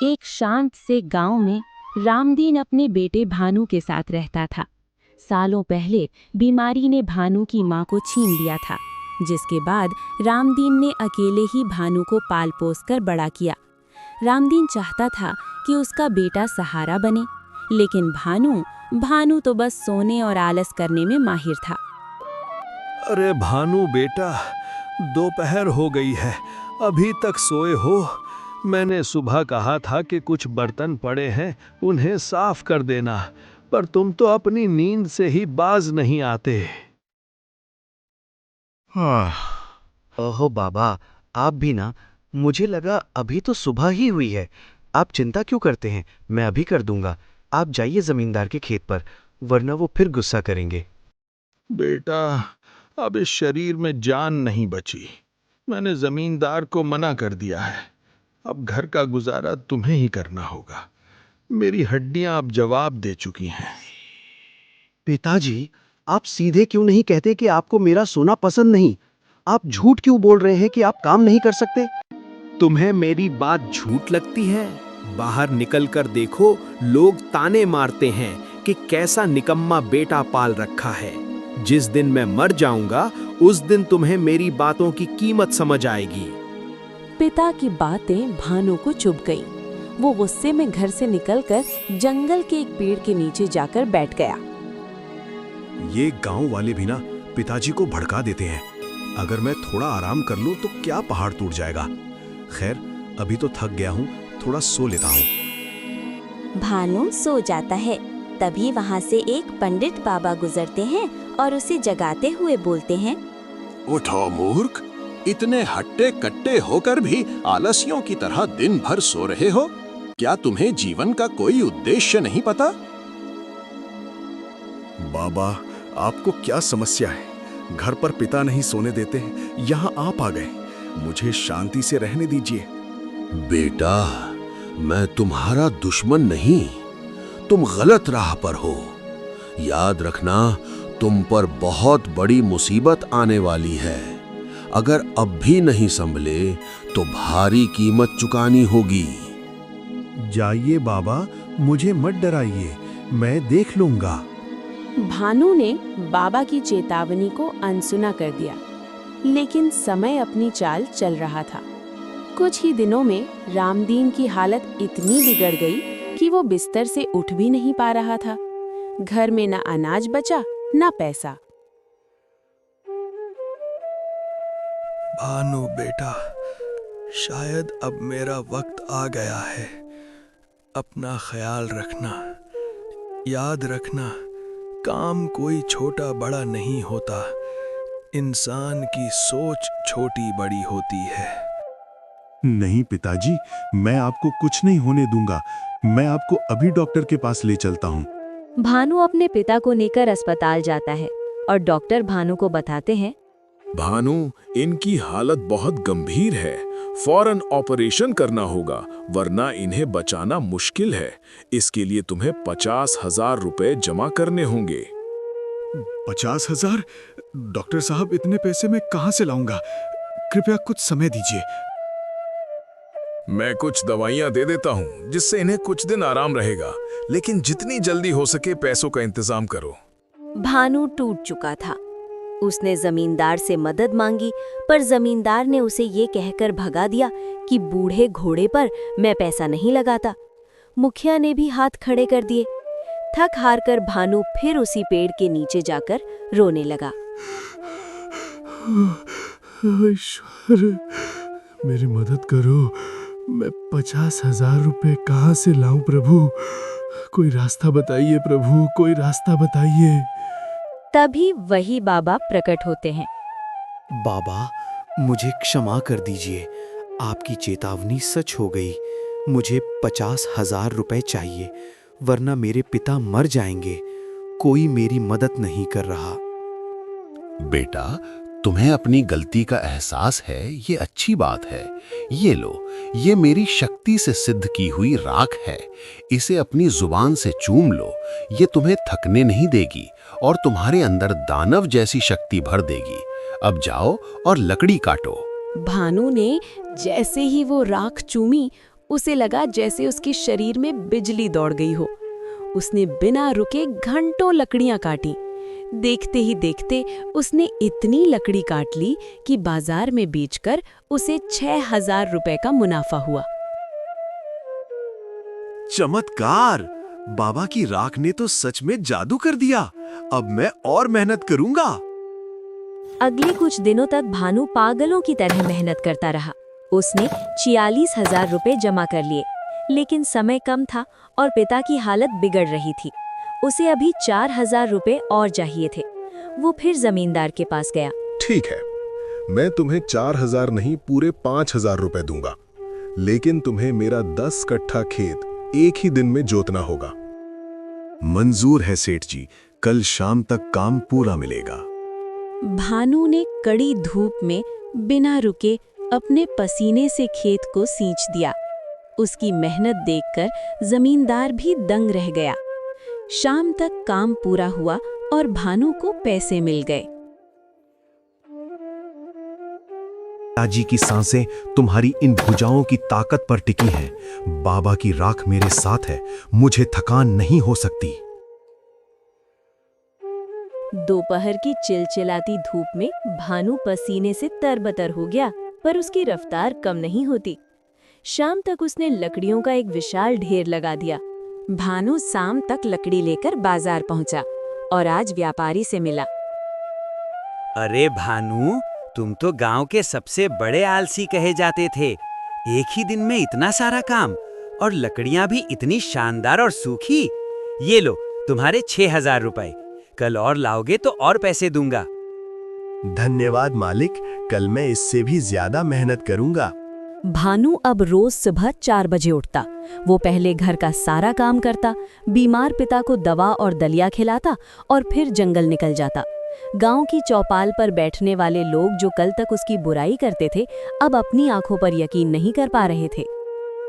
एक शांत से गांव में रामदीन अपने बेटे भानु के साथ रहता था। सालों पहले बीमारी ने भानु की मां को छीन लिया था, जिसके बाद रामदीन ने अकेले ही भानु को पाल पोस कर बड़ा किया। रामदीन चाहता था कि उसका बेटा सहारा बने, लेकिन भानु तो बस सोने और आलस करने में माहिर था। अरे भानु बेटा, दोपहर हो गई है, अभी तक सोए हो। मैंने सुबह कहा था कि कुछ बर्तन पड़े हैं, उन्हें साफ कर देना, पर तुम तो अपनी नींद से ही बाज नहीं आते। ओहो बाबा, आप भी ना। मुझे लगा अभी तो सुबह ही हुई है। आप चिंता क्यों करते हैं, मैं अभी कर दूंगा। आप जाइए जमींदार के खेत पर, वरना वो फिर गुस्सा करेंगे। बेटा, अब इस शरीर में जान नहीं बची। मैंने जमींदार को मना कर दिया है। अब घर का गुजारा तुम्हें ही करना होगा। मेरी हड्डियां अब जवाब दे चुकी हैं। पिताजी, आप सीधे क्यों नहीं कहते कि आपको मेरा सोना पसंद नहीं? आप झूठ क्यों बोल रहे हैं कि आप काम नहीं कर सकते? तुम्हें मेरी बात झूठ लगती है? बाहर निकल कर देखो, लोग ताने मारते हैं कि कैसा निकम्मा बेटा पाल रखा है। जिस दिन मैं मर जाऊंगा, उस दिन तुम्हें मेरी बातों की कीमत समझ आएगी। पिता की बातें भानु को चुभ गईं। वो गुस्से में घर से निकलकर जंगल के एक पेड़ के नीचे जाकर बैठ गया। ये गांव वाले भी ना पिताजी को भड़का देते हैं। अगर मैं थोड़ा आराम कर लूं तो क्या पहाड़ टूट जाएगा। खैर, अभी तो थक गया हूं, थोड़ा सो लेता हूं। भानु सो जाता है। तभी वहाँ से एक पंडित बाबा गुजरते हैं और उसे जगाते हुए बोलते हैं, उठो मूर्ख, इतने हट्टे कट्टे होकर भी आलसियों की तरह दिन भर सो रहे हो। क्या तुम्हें जीवन का कोई उद्देश्य नहीं पता? बाबा, आपको क्या समस्या है? घर पर पिता नहीं सोने देते, यहाँ आप आ गए। मुझे शांति से रहने दीजिए। बेटा, मैं तुम्हारा दुश्मन नहीं, तुम गलत राह पर हो। याद रखना, तुम पर बहुत बड़ी मुसीबत आने वाली है। अगर अब भी नहीं संभले तो भारी कीमत चुकानी होगी। जाइए बाबा, मुझे मत डराइए, मैं देख लूंगा। भानु ने बाबा की चेतावनी को अनसुना कर दिया, लेकिन समय अपनी चाल चल रहा था। कुछ ही दिनों में रामदीन की हालत इतनी बिगड़ गई कि वो बिस्तर से उठ भी नहीं पा रहा था। घर में न अनाज बचा न पैसा। भानु बेटा, शायद अब मेरा वक्त आ गया है। अपना ख्याल रखना। याद रखना, काम कोई छोटा बड़ा नहीं होता। इंसान की सोच छोटी बड़ी होती है। नहीं पिताजी, मैं आपको कुछ नहीं होने दूंगा। मैं आपको अभी डॉक्टर के पास ले चलता हूँ। भानु अपने पिता को लेकर अस्पताल जाता है और डॉक्टर भानु को बताते हैं, भानु, इनकी हालत बहुत गंभीर है। फौरन ऑपरेशन करना होगा, वरना इन्हें बचाना मुश्किल है। इसके लिए तुम्हें 50,000 रुपए जमा करने होंगे। 50,000? डॉक्टर साहब, इतने पैसे मैं कहां से लाऊंगा? कृपया कुछ समय दीजिए। मैं कुछ दवाइयां दे देता हूं, जिससे इन्हें कुछ दिन आराम रहेगा, लेकिन जितनी जल्दी हो सके पैसों का इंतजाम करो। भानु टूट चुका था। उसने जमींदार से मदद मांगी, पर जमींदार ने उसे ये कहकर भगा दिया कि बूढ़े घोड़े पर मैं पैसा नहीं लगाता। मुखिया ने भी हाथ खड़े कर दिए। थक हार कर भानु फिर उसी पेड़ के नीचे जाकर रोने लगा। ईश्वर, मेरी मदद करो। मैं 50,000 रुपए कहाँ से लाऊं प्रभु? कोई रास्ता बताइए प्रभु, कोई रास्ता बताइए। तभी वही बाबा प्रकट होते हैं। बाबा, मुझे क्षमा कर दीजिए। आपकी चेतावनी सच हो गई। मुझे 50,000 रुपए चाहिए, वरना मेरे पिता मर जाएंगे। कोई मेरी मदद नहीं कर रहा। बेटा, तुम्हें अपनी गलती का एहसास है, ये अच्छी बात है। ये लो, ये मेरी शक्ति से सिद्ध की हुई राख है। इसे अपनी जुबान से चूम लो। ये तुम्हें थकने नहीं देगी और तुम्हारे अंदर दानव जैसी शक्ति भर देगी। अब जाओ और लकड़ी काटो। भानु ने जैसे ही वो राख चूमी, उसे लगा जैसे उसके शरीर में बिजली दौड़ गई हो। उसने बिना रुके घंटों लकड़ियां काटी। देखते ही देखते उसने इतनी लकड़ी काट ली कि बाजार में बेचकर उसे 6,000 रुपए का मुनाफा हुआ। चमत्कार! बाबा की राख ने तो सच में जादू कर दिया। अब मैं और मेहनत करूंगा। अगले कुछ दिनों तक भानु पागलों की तरह मेहनत करता रहा। उसने 46,000 रुपए जमा कर लिए, लेकिन समय कम था और पिता की हालत बिगड़ रही थी। उसे अभी 4,000 रुपए और चाहिए थे। वो फिर जमींदार के पास गया। ठीक है, मैं तुम्हें 4,000 नहीं पूरे 5,000 रुपए दूंगा, लेकिन तुम्हें मेरा 10 कट्ठा खेत एक ही दिन में जोतना होगा। मंजूर है सेठ जी, कल शाम तक काम पूरा मिलेगा। भानु ने कड़ी धूप में बिना रुके अपने पसीने से खेत को सींच दिया। उसकी मेहनत देखकर जमींदार भी दंग रह गया। शाम तक काम पूरा हुआ और भानु को पैसे मिल गए। पिताजी की सांसें तुम्हारी इन भुजाओं की ताकत पर टिकी हैं। बाबा की राख मेरे साथ है, मुझे थकान नहीं हो सकती। दोपहर की चिलचिलाती धूप में भानु पसीने से तरबतर हो गया, पर उसकी रफ्तार कम नहीं होती। शाम तक उसने लकड़ियों का एक विशाल ढेर लगा दिया। भानु शाम तक लकड़ी लेकर बाजार पहुंचा और आज व्यापारी से मिला। अरे भानु, तुम तो गांव के सबसे बड़े आलसी कहे जाते थे। एक ही दिन में इतना सारा काम, और लकड़ियां भी इतनी शानदार और सूखी। ये लो तुम्हारे 6,000 रुपए। कल और लाओगे तो और पैसे दूंगा। धन्यवाद मालिक, कल मैं इससे भी ज्यादा मेहनत करूंगा। भानु अब रोज सुबह 4 बजे उठता। वो पहले घर का सारा काम करता, बीमार पिता को दवा और दलिया खिलाता और फिर जंगल निकल जाता। गांव की चौपाल पर बैठने वाले लोग जो कल तक उसकी बुराई करते थे, अब अपनी आंखों पर यकीन नहीं कर पा रहे थे।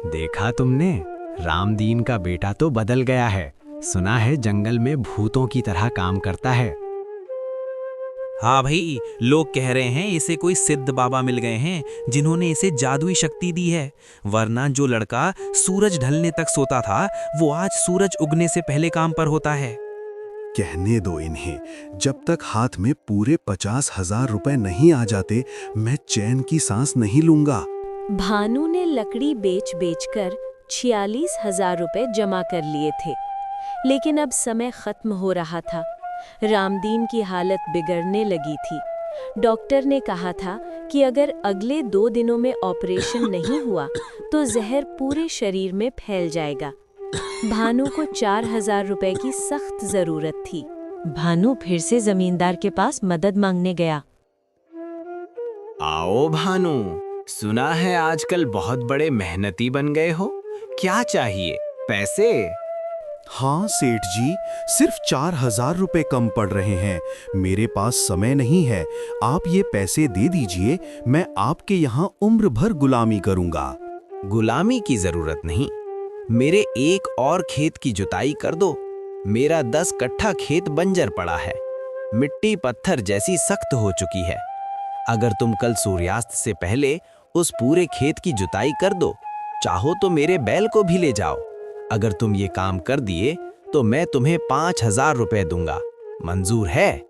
देखा तुमने, रामदीन का बेटा तो बदल गया है। सुना है जंगल में भूतों की तरह काम करता है। हाँ भाई, लोग कह रहे हैं इसे कोई सिद्ध बाबा मिल गए हैं जिन्होंने इसे जादुई शक्ति दी है। वरना जो लड़का सूरज ढलने तक सोता था, वो आज सूरज उगने से पहले काम पर होता है। कहने दो इन्हें, जब तक हाथ में पूरे 50,000 रुपए नहीं आ जाते, मैं चैन की सांस नहीं लूंगा। भानु ने लकड़ी बेच बेचकर 46,000 रुपए जमा कर लिए थे, लेकिन अब समय खत्म हो रहा था। रामदीन की हालत बिगड़ने लगी थी। डॉक्टर ने कहा था कि अगर अगले 2 दिनों में ऑपरेशन नहीं हुआ तो जहर पूरे शरीर में फैल जाएगा। भानु को 4,000 रुपए की सख्त जरूरत थी। भानु फिर से जमींदार के पास मदद मांगने गया। आओ भानु, सुना है आजकल बहुत बड़े मेहनती बन गए हो। क्या चाहिए? पैसे? हाँ सेठ जी, सिर्फ 4,000 रुपए कम पड़ रहे हैं। मेरे पास समय नहीं है, आप ये पैसे दे दीजिए, मैं आपके यहाँ उम्र भर गुलामी करूँगा। गुलामी की जरूरत नहीं, मेरे एक और खेत की जुताई कर दो। मेरा 10 कट्ठा खेत बंजर पड़ा है, मिट्टी पत्थर जैसी सख्त हो चुकी है। अगर तुम कल सूर्यास्त से पहले उस पूरे खेत की जुताई कर दो, चाहो तो मेरे बैल को भी ले जाओ। अगर तुम ये काम कर दिए तो मैं तुम्हें 5,000 रुपए दूंगा। मंजूर है?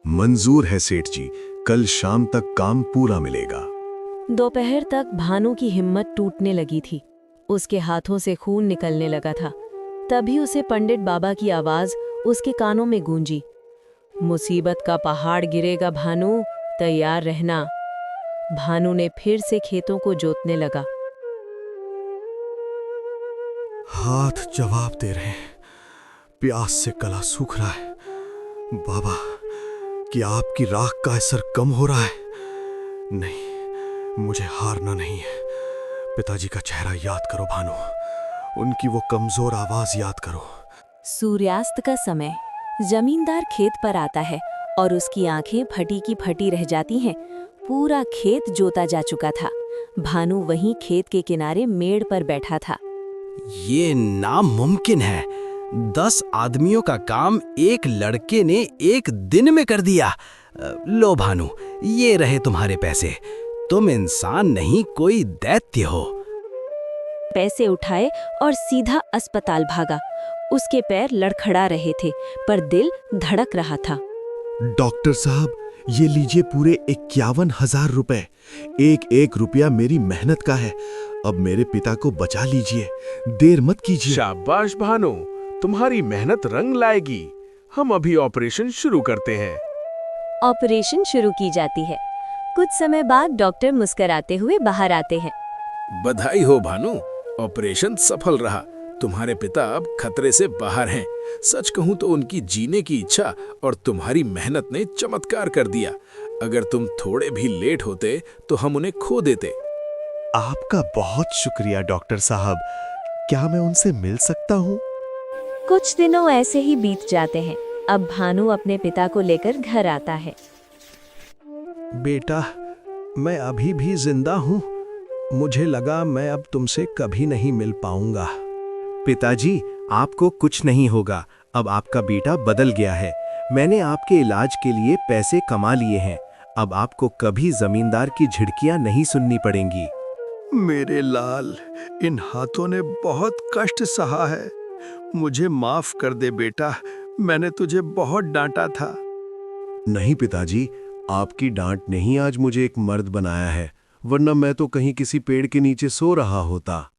मंजूर है सेठ जी, कल शाम तक काम पूरा मिलेगा। दोपहर तक भानु की हिम्मत टूटने लगी थी। उसके हाथों से खून निकलने लगा था। तभी उसे पंडित बाबा की आवाज उसके कानों में गूंजी। मुसीबत का पहाड़ गिरेगा भानु, तैयार रहना। भानु ने फिर से खेतों को जोतने लगा। हाथ जवाब दे रहे हैं, प्यास से गला सूख रहा है। बाबा, क्या आपकी राख का असर कम हो रहा है? नहीं, मुझे हारना नहीं है। पिताजी का चेहरा याद करो भानु, उनकी वो कमजोर आवाज याद करो। सूर्यास्त का समय जमींदार खेत पर आता है और उसकी आंखें फटी की फटी रह जाती हैं। पूरा खेत जोता जा चुका था। भानु वहीं खेत के किनारे मेड़ पर बैठा था। ये नामुमकिन है। 10 आदमियों का काम एक लड़के ने एक दिन में कर दिया। लो भानु, ये रहे तुम्हारे पैसे। तुम इंसान नहीं, कोई दैत्य हो। पैसे उठाए और सीधा अस्पताल भागा। उसके पैर लड़खड़ा रहे थे पर दिल धड़क रहा था। डॉक्टर साहब, ये लीजिए पूरे 51,000 रुपए। एक एक रुपया मेरी मेहनत का है। अब मेरे पिता को बचा लीजिए, देर मत कीजिए। शाबाश भानु, तुम्हारी मेहनत रंग लाएगी। हम अभी ऑपरेशन शुरू करते हैं। ऑपरेशन शुरू की जाती है। कुछ समय बाद डॉक्टर मुस्कुराते हुए बाहर आते हैं। बधाई हो भानु, ऑपरेशन सफल रहा। तुम्हारे पिता अब खतरे से बाहर हैं। सच कहूं तो उनकी जीने की इच्छा और तुम्हारी मेहनत ने चमत्कार कर दिया। अगर तुम थोड़े भी लेट होते तो हम उन्हें खो देते। आपका बहुत शुक्रिया डॉक्टर साहब। क्या मैं उनसे मिल सकता हूँ? कुछ दिनों ऐसे ही बीत जाते हैं। अब भानु अपने पिता को लेकर घर आता है। बेटा, मैं अभी भी जिंदा हूँ। मुझे लगा मैं अब तुमसे कभी नहीं मिल पाऊंगा। पिताजी, आपको कुछ नहीं होगा। अब आपका बेटा बदल गया है। मैंने आपके इलाज के लिए पैसे कमा लिए हैं। अब आपको कभी जमींदार की झिड़कियां नहीं सुननी पड़ेंगी। मेरे लाल, इन हाथों ने बहुत कष्ट सहा है। मुझे माफ कर दे बेटा, मैंने तुझे बहुत डांटा था। नहीं पिताजी, आपकी डांट ने ही आज मुझे एक मर्द बनाया है, वरना मैं तो कहीं किसी पेड़ के नीचे सो रहा होता।